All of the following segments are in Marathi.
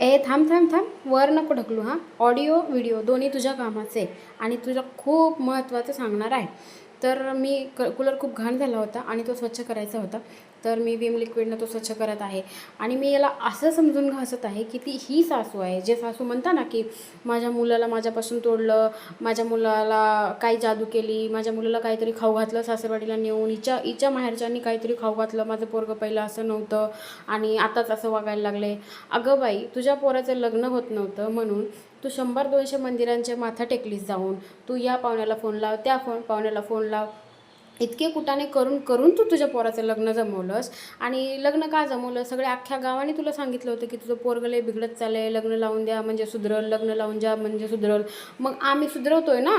थांब थांब थांब, वर नको ढकलू. हां, ऑडिओ व्हिडिओ दोन्ही तुझ्या कामाचे आणि तुला खूप महत्त्वाचं सांगणार आहे. तर मी कूलर खूप घाण झाला होता आणि तो स्वच्छ करायचा होता. तर मी विम लिक्विडनं तो स्वच्छ करत आहे आणि मी याला असं समजून घासत आहे की ती ही सासू आहे. जे सासू म्हणता ना की माझ्या मुलाला माझ्यापासून तोडलं, माझ्या मुलाला काही जादू केली, माझ्या मुलाला काहीतरी खाऊ घातलं सासरवाडीला नेऊन, हिच्या माहेरच्यांनी काहीतरी खाऊ घातलं, माझं पोरगं पहिलं असं नव्हतं आणि आताच असं वागायला लागले. अगं बाई, तुझ्या पोराचं लग्न होत नव्हतं म्हणून तू 100-200 मंदिरांचे माथा टेकलीस जाऊन. तू या पाहुण्याला फोन लाव, त्या पाहुण्याला फोन लाव, इतके कुटाणे करून करून तू तुझ्या पोराचं लग्न जमवलंस. आणि लग्न का जमवलं? सगळ्या अख्ख्या गावाने तुला सांगितलं होतं की तुझं पोरगं लय बिघडत चाललंय, लग्न लावून द्या म्हणजे सुधरल, लग्न लावून द्या म्हणजे सुधरल. मग आम्ही सुधरवतोय ना.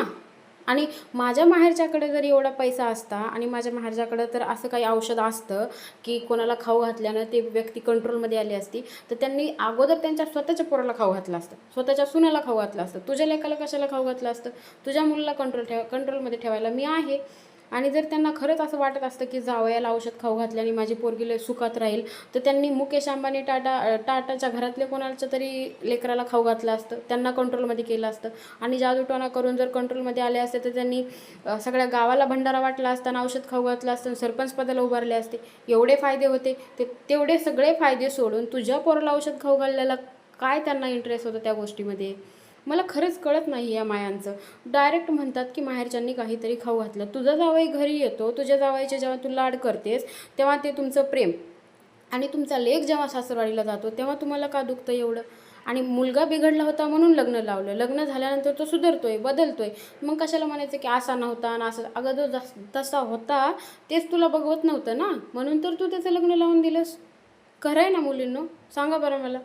आणि माझ्या माहेरच्याकडे जर एवढा पैसा असता आणि माझ्या माहेरच्याकडं तर असं काही औषध असतं की कोणाला खाऊ घातल्यानं ते व्यक्ती कंट्रोलमध्ये आली असती, तर त्यांनी अगोदर त्यांच्या स्वतःच्या पोराला खाऊ घातलं असतं, स्वतःच्या सुनेला खाऊ घातलं असतं. तुझ्या लेकाला कशाला खाऊ घातलं असतं? तुझ्या मुलाला कंट्रोलमध्ये ठेवायला मी आहे. आणि जर त्यांना खरंच असं वाटत असतं की जावयाला औषध खाऊ घातल्याने माझी पोरगी लय सुखात राहील, तर त्यांनी मुकेश अंबानी टाटाच्या घरातले कोणाच्या तरी लेकराला खाऊ घातलं असतं, त्यांना कंट्रोलमध्ये केलं असतं. आणि जादूटोणा करून जर कंट्रोलमध्ये आले असते तर त्यांनी सगळ्या गावाला भंडारा वाटला असताना औषध खाऊ घातलं असतं, सरपंच पदाला उभारले असते. एवढे फायदे होते. तेवढे सगळे फायदे सोडून तुझ्या पोराला औषध खाऊ घालल्याला काय त्यांना इंटरेस्ट होता त्या गोष्टीमध्ये? मला खरंच कळत नाही या मायांचं. डायरेक्ट म्हणतात की माहेरच्यांनी काहीतरी खाऊ घातलं. तुझा जावई घरी येतो, तुझ्या जावईचे जेव्हा तू लाड करतेस तेव्हा ते तुमचं प्रेम, आणि तुमचा लेक जेव्हा सासरवाडीला जातो तेव्हा तुम्हाला का दुखतं एवढं? आणि मुलगा बिघडला होता म्हणून लग्न लावलं, लग्न झाल्यानंतर तो सुधारतोय, बदलतोय, मग कशाला म्हणायचं की असा नव्हता आणि असं? अगं जो तसा होता तेच तुला बघवत नव्हतं ना, म्हणून तर तू त्याचं लग्न लावून दिलंस. खरं आहे ना मुलींनो? सांगा बरं मला.